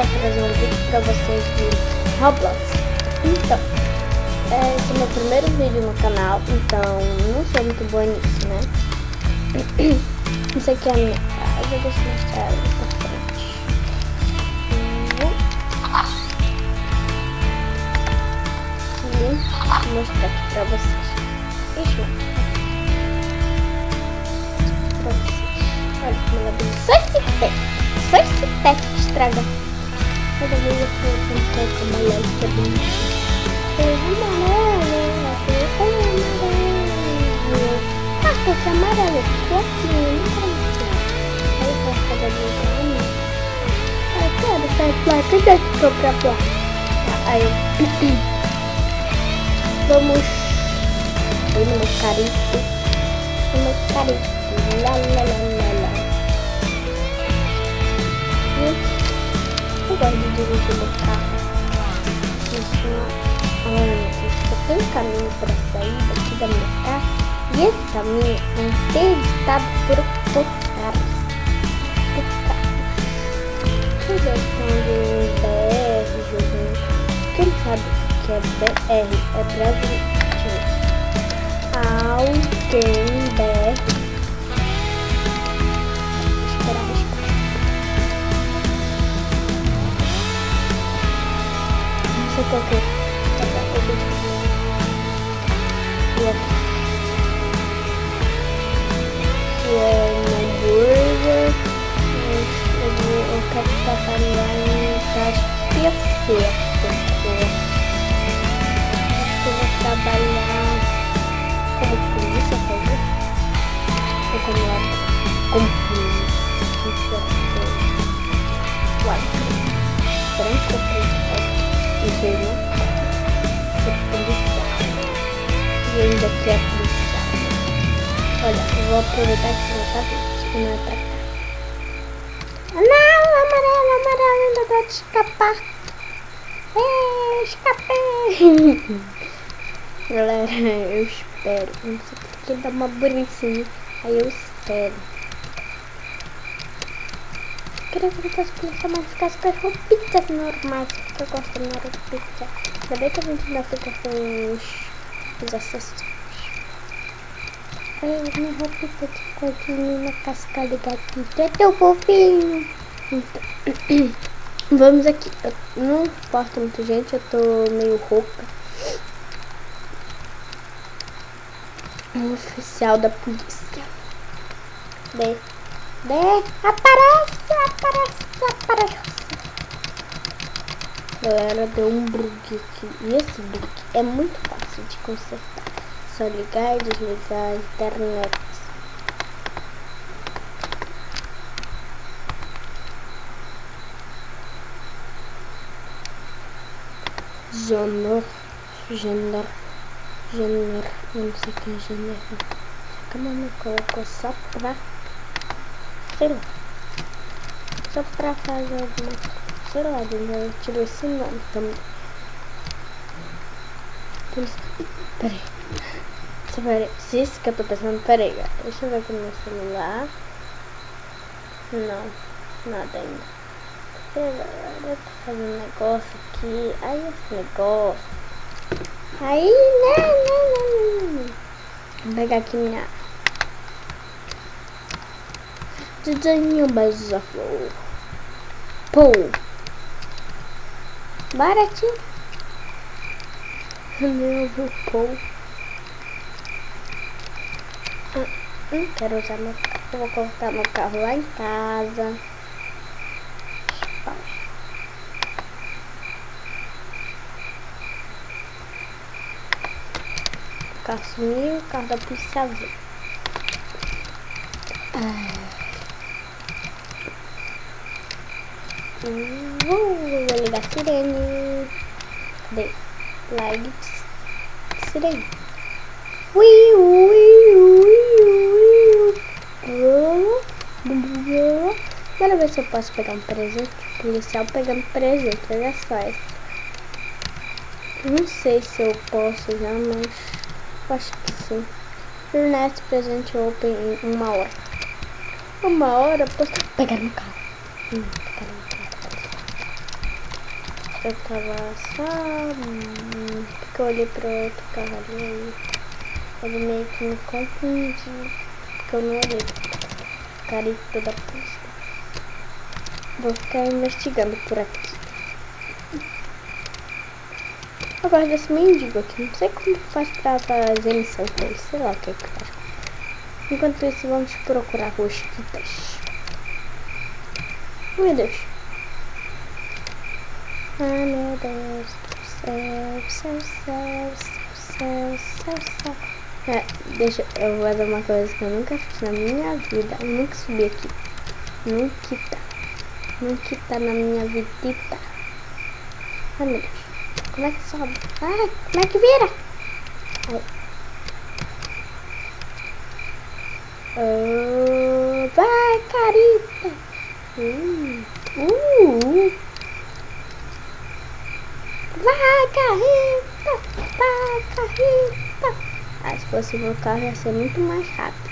quero trazer um vídeo pra vocês de Roblox. Então, esse é meu primeiro vídeo no canal, então não sou muito boa nisso, né? Isso aqui é a minha casa, deixa eu mostrar ela pra frente. Vou mostrar aqui pra vocês. Ixi, pra vocês. Olha como ela é bonita. Só esse pé que estraga. Cada vez eu fico com uma letra bonita. Tem amarelo, ah, porque amarelo ficou aqui, eu não quero mostrar. Aí eu vou fazer desenho. Aí eu quero sair placa, cadê que comprar a placa? Aí eu... Vamos no meu carito. Lá. Eu gosto de dirigir meu carro. Só tem um caminho para sair daqui da minha casa. E esse caminho é interditado por carros. Tudo é quando BR, joguinho. Quem sabe que é BR? É Brasil. Alguém BR. Esperar. Não sei qual que é. Que é um hambúrguer. Eu quero trabalhar em KFC. Eu vou trabalhar como polícia, fazer? Ou como polícia? Branco ou policial? Não sei, não? Sou policial. E ainda que é policial. Olha, eu vou aproveitar que você não tá vendo. Não é pra cá. Não, amarelo, ainda dá de escapar. Escapei. Galera, eu espero. Não sei porque dá uma buricinha. Aí eu espero. Queria ver as polícias mais ficar com as roupitas normais. Porque eu gosto de minha roupita. Ainda bem que a gente ainda fica com os acessórios. Olha minha roupita de cordinho na cascalho gatito. É tão fofinho. Então, vamos aqui. Eu não importa muito, gente. Eu tô meio rouca. Um oficial da polícia. Aparece. Galera, deu um bug aqui. E esse bug é muito fácil de consertar. Só ligar e desligar a internet. Gênero. Eu não sei o que é gênero. A mamãe colocou só pra... sei lá. Só pra fazer alguma coisa. Sei lá, eu tirou esse nome também. Peraí. Se isso que eu tô pensando, peraí, galera. Deixa eu ver aqui no meu celular. Não, nada ainda. Galera, eu tô fazendo um negócio aqui. Aí esse negócio. Aí, não. Vou pegar aqui minha desenho beija-flor. Pô. Baratinho. Meu pô. Quero usar meu carro. Eu vou colocar meu carro lá em casa. O carro sumiu, o carro da polícia veio. Vou ligar a sirene. Cadê? Lights. Sirene. Quero ver se eu posso pegar um presente. Policial pegando presente. Olha só essa. Não sei se eu posso já, mas acho que sim. Next present open em 1 hora. 1 hora eu posso pegar no carro. eu tava só... porque eu olhei pro outro carro ali e ele meio que me confundiu. Porque eu não olhei pro carito da polícia. Vou ficar investigando por aqui. Eu gosto desse mendigo aqui. Não sei como faz pra fazer missão com ele. Sei lá o que é que faz. Enquanto isso, vamos procurar rosquitas. Meu Deus. Ai, meu Deus do céu, céu. Deixa eu fazer uma coisa que eu nunca fiz na minha vida. Eu nunca subi aqui. Nunca na minha vidita. Ai, meu Deus. Como é que sobe? Ai, como é que vira? Ai. Oh, vai, carita. Vai, carreta. Ah, se fosse meu carro ia ser muito mais rápido.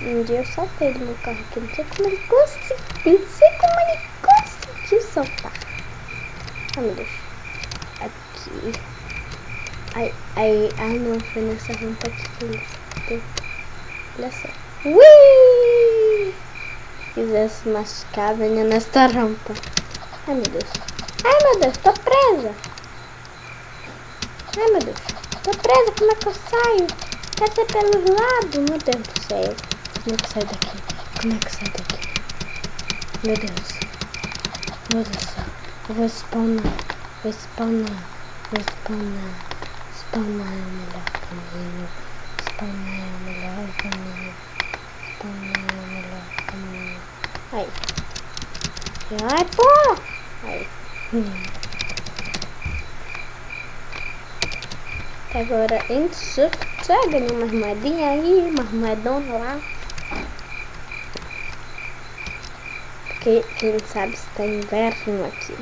Um dia eu soltei do meu carro aqui. Não sei como ele conseguiu soltar. Ai, meu Deus. Aqui. Ai, não, foi nessa rampa aqui. Olha só. Ui! Quisesse machucar, venha nesta rampa. Ai, meu Deus, tô presa. Ai, meu Deus, tô presa, como é que eu saio? Quer ser pelos lados? Meu Deus do céu. Como é que sai daqui? Meu Deus do céu. Eu vou spawnar. Spawnar é o melhor caminho. Aí. Ai, pô! Aí. Agora a gente só ganhou uma armadinha aí, uma armadona lá. Porque quem sabe se tá inverno aqui.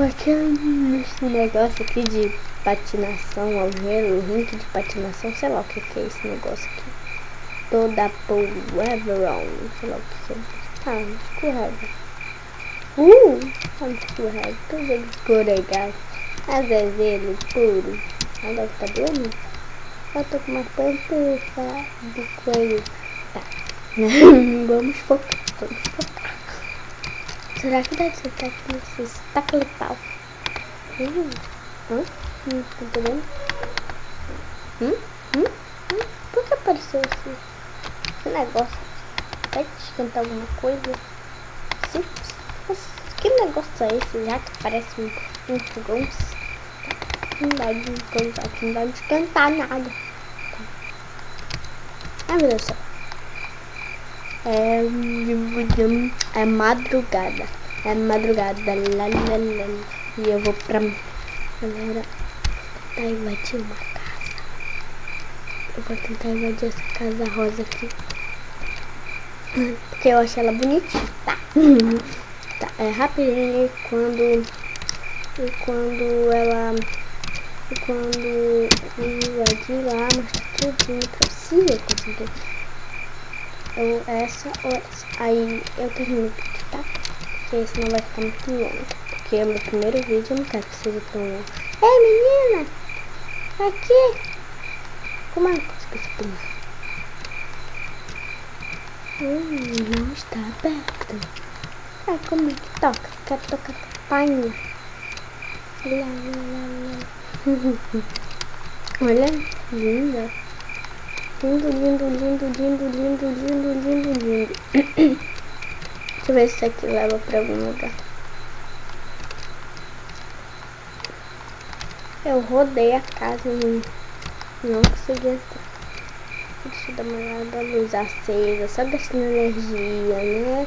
Aquele negócio aqui de patinação ao gelo, rink de patinação, sei lá o que é esse negócio aqui. Toda poeveron, sei lá o que é. Ah, escorrega. Escorrega, tudo escorregado. Às vezes ele puro. Olha que tá doendo. Eu tô com uma pantufa de coelho. Tá. Vamos focar. Será que deve ser aqui nesse estaca letal? Não tô vendo. Por que apareceu esse negócio? Vai esquentar alguma coisa? Sim. Que negócio é esse? Já que parece um fogão. Não vai descansar aqui, não vai esquentar nada. Ai, meu Deus do céu. É madrugada. E eu vou pra... Galera, tentar invadir uma casa. Eu vou tentar invadir essa casa rosa aqui. Porque eu achei ela bonitinha, tá? Tá, é rapidinho. E quando invadir lá, mostra tudinho pra você conseguir. Essa ou essa. Aí eu termino o vídeo, tá? Porque senão vai ficar muito longo. Porque é o meu primeiro vídeo, eu não quero que seja tão longo. Ei, menina! Aqui! Como é que eu consegui espumar? Não está aberto. Ai, como é que toca? Quero tocar campainha. Olha, linda. Lindo. Deixa eu ver se isso aqui leva pra algum lugar. Eu rodei a casa e não consegui entrar. Deixa eu dar uma olhada, a luz acesa, só gastando energia, né?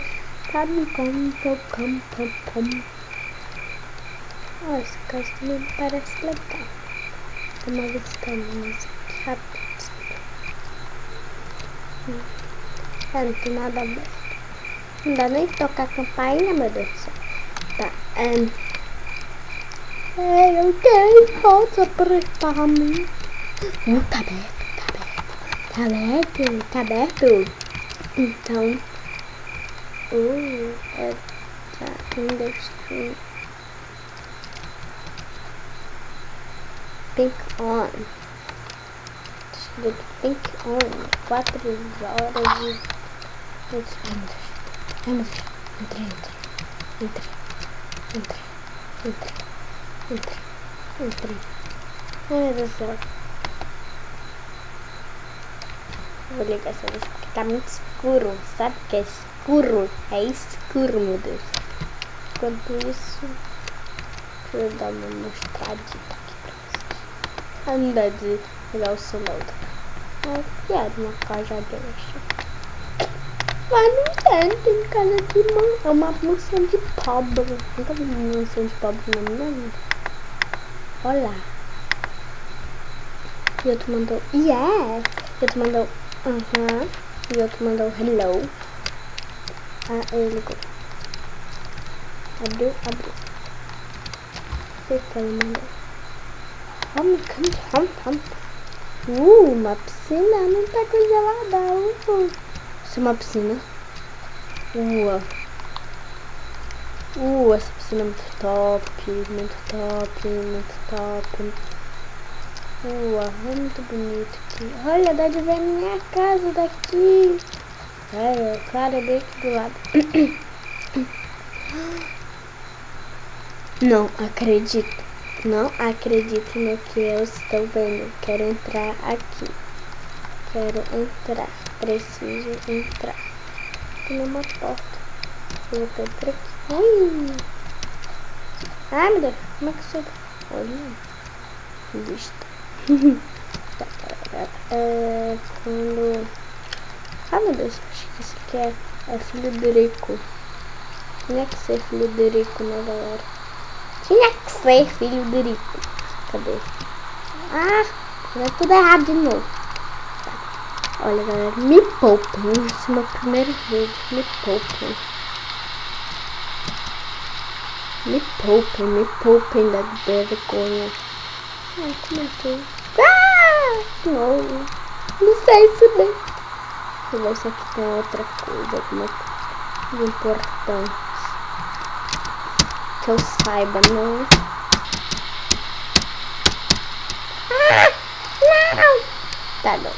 Ó, essa casa também parece legal. Vou tomar esse caminho aqui rápido. Não tem nada aberto. Não dá nem tocar a campainha, meu Deus do céu. Tá, eu quero volta pra mim. Tá aberto. Então, É tá industry. Pink on. Pink on. 4 horas e 8 segundos. Ai meu Deus. Entra. Ai meu Deus do céu. Vou ligar essa luz porque tá muito escuro. Sabe o que é escuro? É escuro, meu Deus. Enquanto isso, deixa eu dar uma mostradinha aqui pra vocês. Anda de ligar o som da outra. Piada uma casa dessa. Mas não tem casa de mão. É uma mansão de pobre. Nunca vi uma mansão de pobre na minha vida. Olha lá. E outro mandou yes. E outro mandou e outro mandou hello. Ele ligou. Abriu. O que ele mandou? Uma piscina não tá congelada. Isso é uma piscina. Essa piscina é muito top. É muito bonito aqui. Olha, dá de ver minha casa daqui. Claro, é bem aqui do lado. Não acredito no que eu estou vendo. Quero entrar aqui. Preciso entrar. Tem uma porta. Eu vou entrar aqui. Ui. Ai, meu Deus. Como é que você... Olha. Vista. Quando... Ah, meu Deus. Acho que esse aqui é filho do Rico. Tinha que ser filho do Rico, né, galera? Tinha que ser filho do Rico. Cadê? Deu tudo errado de novo. Tá. Olha, galera, me poupem. Esse é o meu primeiro vídeo. Me poupem da vergonha. Como é que... Não sei se bem. Deixa eu ver se aqui tem outra coisa, alguma coisa de importante. Que eu saiba, não. Não! Tá bom.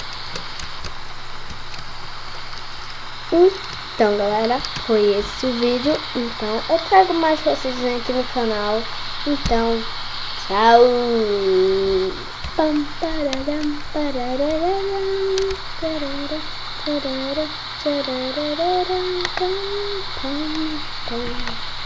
Então, galera, foi esse o vídeo. Então, eu trago mais pra vocês aqui no canal. Então, tchau! Pam, pararam, pararam, pararam, pararam, pararam, pam, pam, pam.